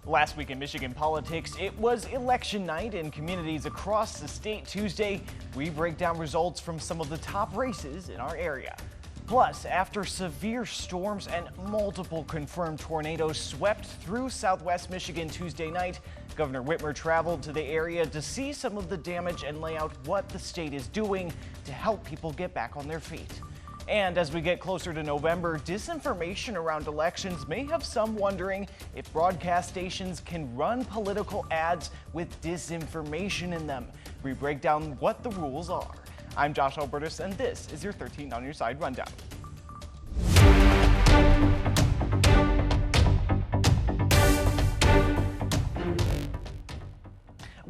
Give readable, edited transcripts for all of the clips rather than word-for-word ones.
Last week in Michigan politics, it was election night in communities across the state Tuesday. We break down results from some of the top races in our area. Plus, after severe storms and multiple confirmed tornadoes swept through southwest Michigan Tuesday night, Governor Whitmer traveled to the area to see some of the damage and lay out what the state is doing to help people get back on their feet. And as we get closer to November, disinformation around elections may have some wondering if broadcast stations can run political ads with disinformation in them. We break down what the rules are. I'm Josh Alburtus, and this is your 13 on your side rundown.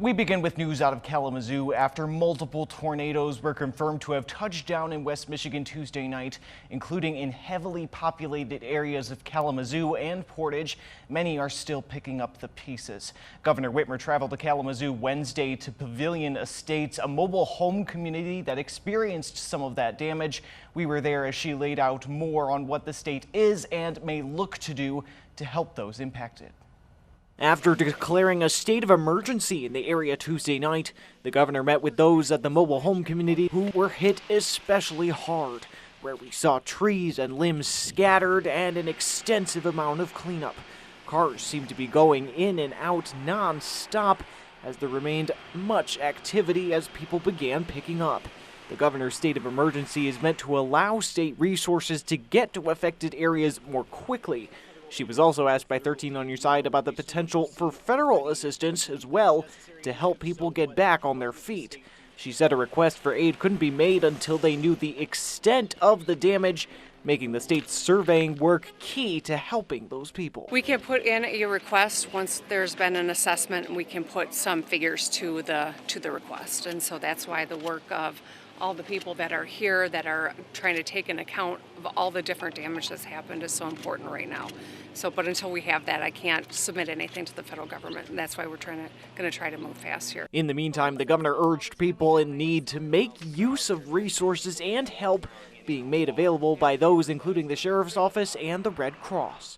We begin with news out of Kalamazoo after multiple tornadoes were confirmed to have touched down in West Michigan Tuesday night, including in heavily populated areas of Kalamazoo and Portage. Many are still picking up the pieces. Governor Whitmer traveled to Kalamazoo Wednesday to Pavilion Estates, a mobile home community that experienced some of that damage. We were there as she laid out more on what the state is and may look to do to help those impacted. After declaring a state of emergency in the area Tuesday night, the governor met with those at the mobile home community who were hit especially hard, where we saw trees and limbs scattered and an extensive amount of cleanup. Cars seemed to be going in and out non-stop as there remained much activity as people began picking up. The governor's state of emergency is meant to allow state resources to get to affected areas more quickly. She was also asked by 13 on your side about the potential for federal assistance as well to help people get back on their feet. She said a request for aid couldn't be made until they knew the extent of the damage, making the state's surveying work key to helping those people. We can put in a request once there's been an assessment, and we can put some figures to the request. And so that's why the work of all the people that are here that are trying to take an account of all the different damage that's happened is so important right now. But until we have that, I can't submit anything to the federal government, and that's why we're going to try to move fast here. In the meantime, the governor urged people in need to make use of resources and help being made available by those including the sheriff's office and the Red Cross.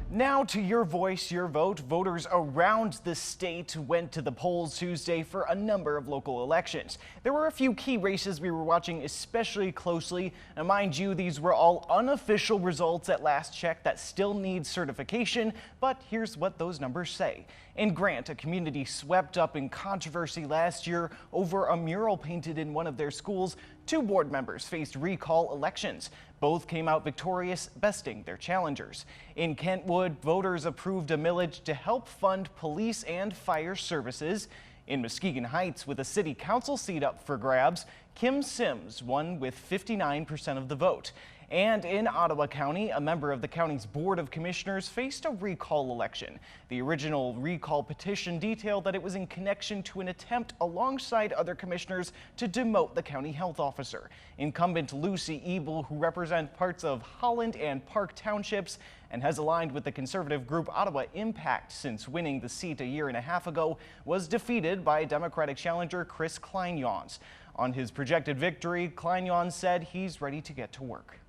Now to your voice, your vote. Voters around the state went to the polls Tuesday for a number of local elections. There were a few key races we were watching especially closely. Now, mind you, these were all unofficial results at last check that still need certification, but here's what those numbers say. In Grant, a community swept up in controversy last year over a mural painted in one of their schools. 2 board members faced recall elections. Both came out victorious, besting their challengers. In Kentwood, voters approved a millage to help fund police and fire services. In Muskegon Heights, with a city council seat up for grabs, Kim Sims won with 59% of the vote. And in Ottawa County, a member of the county's Board of Commissioners faced a recall election. The original recall petition detailed that it was in connection to an attempt alongside other commissioners to demote the county health officer. Incumbent Lucy Ebel, who represents parts of Holland and Park Townships and has aligned with the conservative group Ottawa Impact since winning the seat a year and a half ago, was defeated by Democratic challenger Chris Kleinjans. On his projected victory, Kleinjans said he's ready to get to work.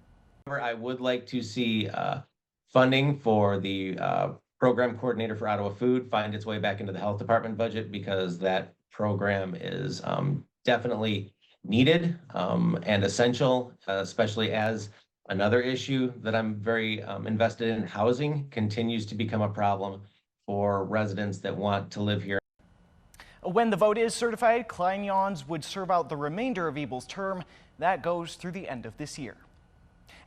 I would like to see funding for the program coordinator for Ottawa Food find its way back into the health department budget, because that program is definitely needed and essential, especially as another issue that I'm very invested in, housing, continues to become a problem for residents that want to live here. When the vote is certified, Kleinjans would serve out the remainder of Ebel's term. That goes through the end of this year.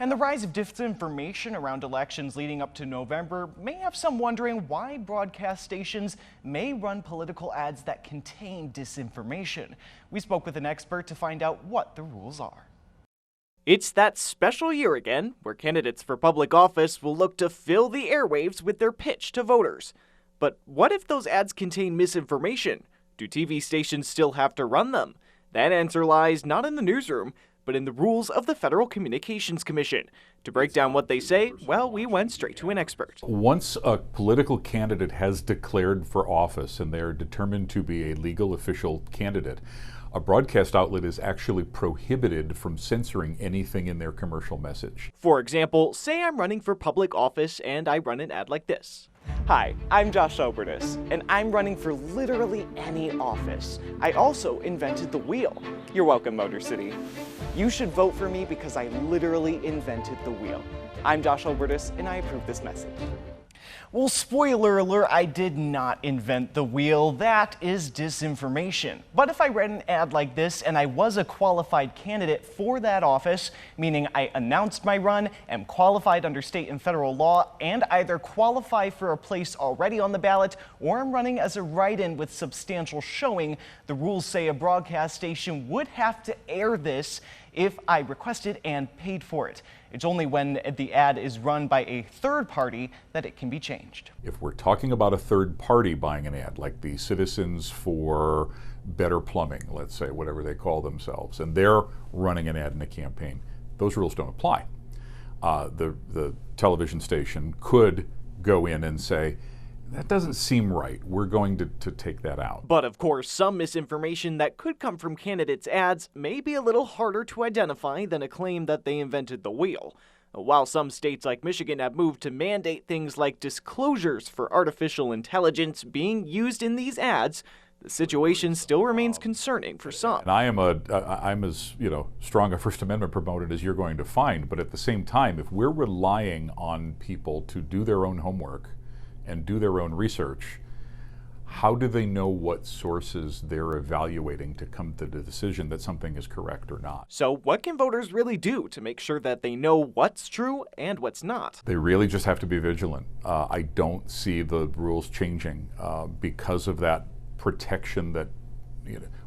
And the rise of disinformation around elections leading up to November may have some wondering why broadcast stations may run political ads that contain disinformation. We spoke with an expert to find out what the rules are. It's that special year again, where candidates for public office will look to fill the airwaves with their pitch to voters. But what if those ads contain misinformation? Do TV stations still have to run them? That answer lies not in the newsroom, but in the rules of the Federal Communications Commission. To break down what they say, well, we went straight to an expert. Once a political candidate has declared for office and they're determined to be a legal official candidate, a broadcast outlet is actually prohibited from censoring anything in their commercial message. For example, say I'm running for public office and I run an ad like this. Hi, I'm Josh Alburtus, and I'm running for literally any office. I also invented the wheel. You're welcome, Motor City. You should vote for me because I literally invented the wheel. I'm Josh Alburtus, and I approve this message. Well, spoiler alert, I did not invent the wheel. That is disinformation. But if I read an ad like this and I was a qualified candidate for that office, meaning I announced my run, am qualified under state and federal law, and either qualify for a place already on the ballot or I'm running as a write-in with substantial showing, the rules say a broadcast station would have to air this if I requested and paid for it. It's only when the ad is run by a third party that it can be changed. If we're talking about a third party buying an ad, like the Citizens for Better Plumbing, let's say, whatever they call themselves, and they're running an ad in a campaign, those rules don't apply. The television station could go in and say, that doesn't seem right. We're going to take that out. But of course, some misinformation that could come from candidates' ads may be a little harder to identify than a claim that they invented the wheel. While some states like Michigan have moved to mandate things like disclosures for artificial intelligence being used in these ads, the situation still remains concerning for some. And I'm as strong a First Amendment proponent as you're going to find, but at the same time, if we're relying on people to do their own homework and do their own research, how do they know what sources they're evaluating to come to the decision that something is correct or not? So what can voters really do to make sure that they know what's true and what's not? They really just have to be vigilant. I don't see the rules changing because of that protection that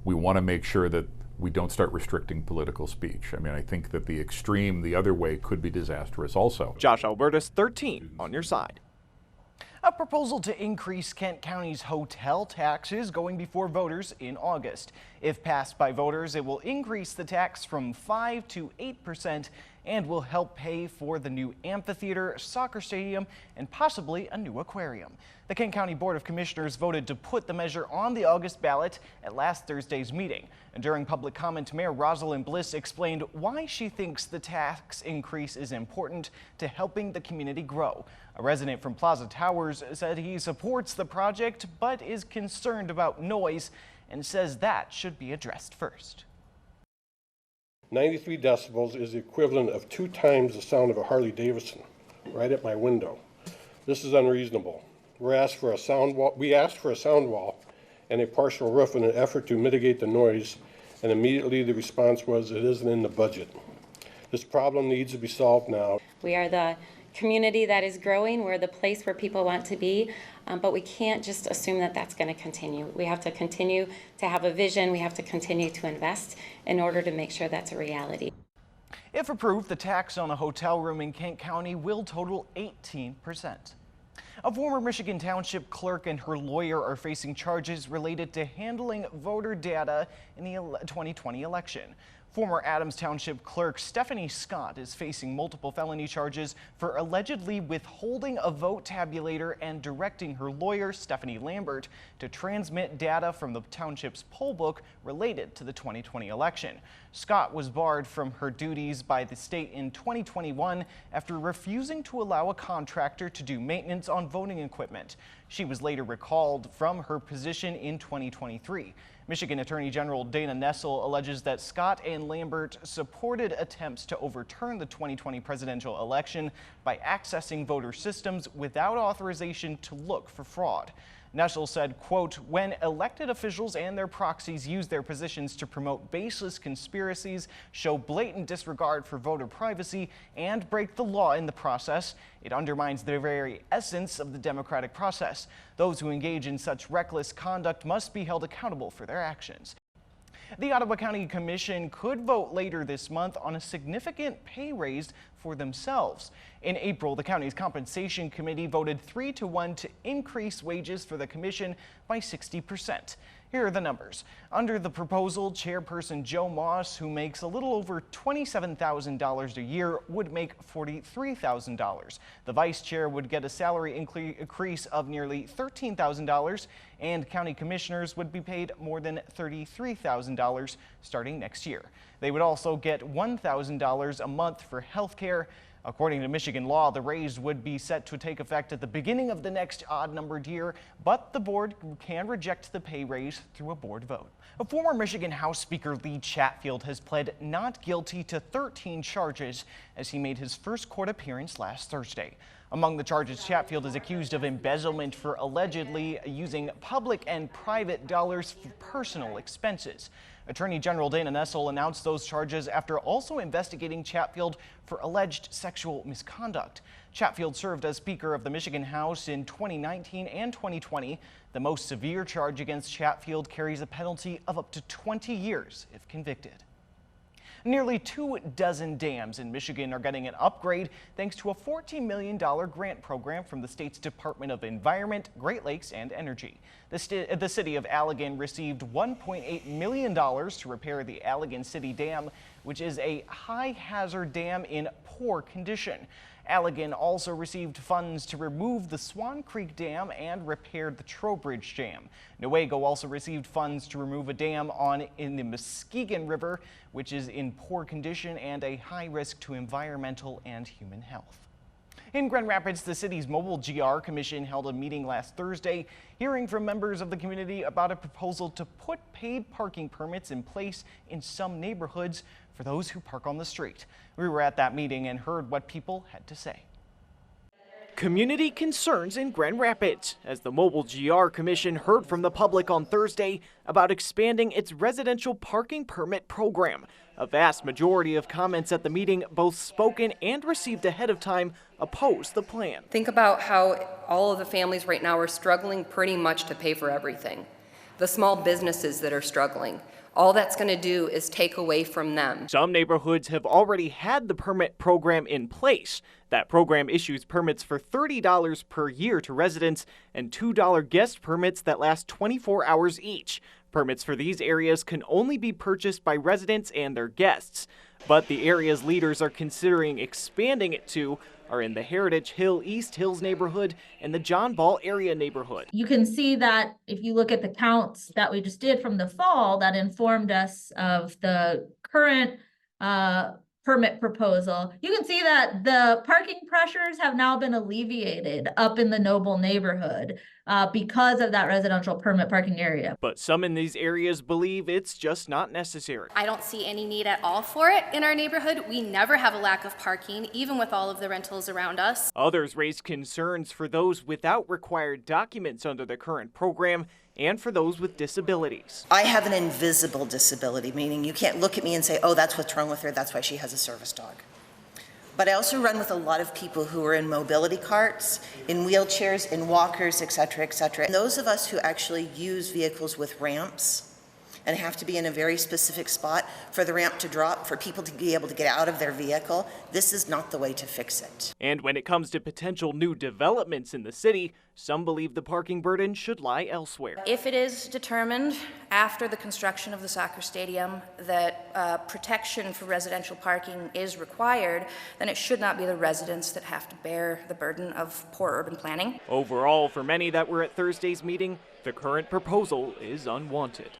we want to make sure that we don't start restricting political speech. I mean, I think that the extreme, the other way, could be disastrous also. Josh Alburtus, 13 on your side. A proposal to increase Kent County's hotel taxes going before voters in August. If passed by voters, it will increase the tax from 5 to 8% and will help pay for the new amphitheater, soccer stadium, and possibly a new aquarium. The Kent County Board of Commissioners voted to put the measure on the August ballot at last Thursday's meeting. And during public comment, Mayor Rosalind Bliss explained why she thinks the tax increase is important to helping the community grow. A resident from Plaza Towers said he supports the project but is concerned about noise and says that should be addressed first. 93 decibels is the equivalent of 2 times the sound of a Harley Davidson right at my window. This is unreasonable. We asked for a sound wall and a partial roof in an effort to mitigate the noise, and immediately the response was it isn't in the budget. This problem needs to be solved now. We are the community that is growing. We're the place where people want to be, but we can't just assume that that's going to continue. We have to continue to have a vision. We have to continue to invest in order to make sure that's a reality. If approved, the tax on a hotel room in Kent County will total 18%. A former Michigan Township clerk and her lawyer are facing charges related to handling voter data in the 2020 election. Former Adams Township clerk Stephanie Scott is facing multiple felony charges for allegedly withholding a vote tabulator and directing her lawyer, Stephanie Lambert, to transmit data from the township's poll book related to the 2020 election. Scott was barred from her duties by the state in 2021 after refusing to allow a contractor to do maintenance on voting equipment. She was later recalled from her position in 2023. Michigan Attorney General Dana Nessel alleges that Scott and Lambert supported attempts to overturn the 2020 presidential election by accessing voter systems without authorization to look for fraud. Nessel said, quote, when elected officials and their proxies use their positions to promote baseless conspiracies, show blatant disregard for voter privacy, and break the law in the process, it undermines the very essence of the democratic process. Those who engage in such reckless conduct must be held accountable for their actions. The Ottawa County Commission could vote later this month on a significant pay raise for themselves. In April, the county's compensation committee voted 3-1 to increase wages for the commission by 60%. Here are the numbers. Under the proposal, Chairperson Joe Moss, who makes a little over $27,000 a year, would make $43,000. The Vice Chair would get a salary increase of nearly $13,000, and county commissioners would be paid more than $33,000 starting next year. They would also get $1,000 a month for health care. According to Michigan law, the raise would be set to take effect at the beginning of the next odd-numbered year, but the board can reject the pay raise through a board vote. A former Michigan House Speaker Lee Chatfield has pled not guilty to 13 charges as he made his first court appearance last Thursday. Among the charges, Chatfield is accused of embezzlement for allegedly using public and private dollars for personal expenses. Attorney General Dana Nessel announced those charges after also investigating Chatfield for alleged sexual misconduct. Chatfield served as Speaker of the Michigan House in 2019 and 2020. The most severe charge against Chatfield carries a penalty of up to 20 years if convicted. Nearly 24 dams in Michigan are getting an upgrade thanks to a $14 million grant program from the state's Department of Environment, Great Lakes, and Energy. The city of Allegan received $1.8 million to repair the Allegan City Dam, which is a high-hazard dam in poor condition. Allegan also received funds to remove the Swan Creek Dam and repair the Trowbridge Dam. Newaygo also received funds to remove a dam in the Muskegon River, which is in poor condition and a high risk to environmental and human health. In Grand Rapids, the city's Mobile GR Commission held a meeting last Thursday, hearing from members of the community about a proposal to put paid parking permits in place in some neighborhoods for those who park on the street. We were at that meeting and heard what people had to say. Community concerns in Grand Rapids as the Mobile GR Commission heard from the public on Thursday about expanding its residential parking permit program. A vast majority of comments at the meeting, both spoken and received ahead of time, opposed the plan. Think about how all of the families right now are struggling pretty much to pay for everything. The small businesses that are struggling. All that's going to do is take away from them. Some neighborhoods have already had the permit program in place. That program issues permits for $30 per year to residents and $2 guest permits that last 24 hours each. Permits for these areas can only be purchased by residents and their guests. But the area's leaders are considering expanding it to are in the Heritage Hill East Hills neighborhood and the John Ball area neighborhood. You can see that if you look at the counts that we just did from the fall that informed us of the current permit proposal, you can see that the parking pressures have now been alleviated up in the Noble neighborhood because of that residential permit parking area. But some in these areas believe it's just not necessary. I don't see any need at all for it in our neighborhood. We never have a lack of parking, even with all of the rentals around us. Others raised concerns for those without required documents under the current program and for those with disabilities. I have an invisible disability, meaning you can't look at me and say, oh, that's what's wrong with her, that's why she has a service dog. But I also run with a lot of people who are in mobility carts, in wheelchairs, in walkers, et cetera, et cetera. And those of us who actually use vehicles with ramps and have to be in a very specific spot for the ramp to drop, for people to be able to get out of their vehicle, this is not the way to fix it. And when it comes to potential new developments in the city, some believe the parking burden should lie elsewhere. If it is determined after the construction of the soccer stadium that protection for residential parking is required, then it should not be the residents that have to bear the burden of poor urban planning. Overall, for many that were at Thursday's meeting, the current proposal is unwanted.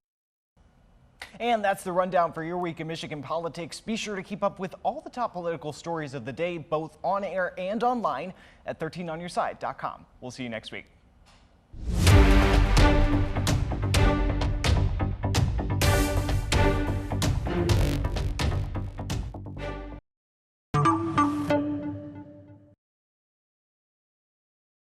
And that's the rundown for your week in Michigan politics. Be sure to keep up with all the top political stories of the day, both on air and online at 13onyourside.com. We'll see you next week.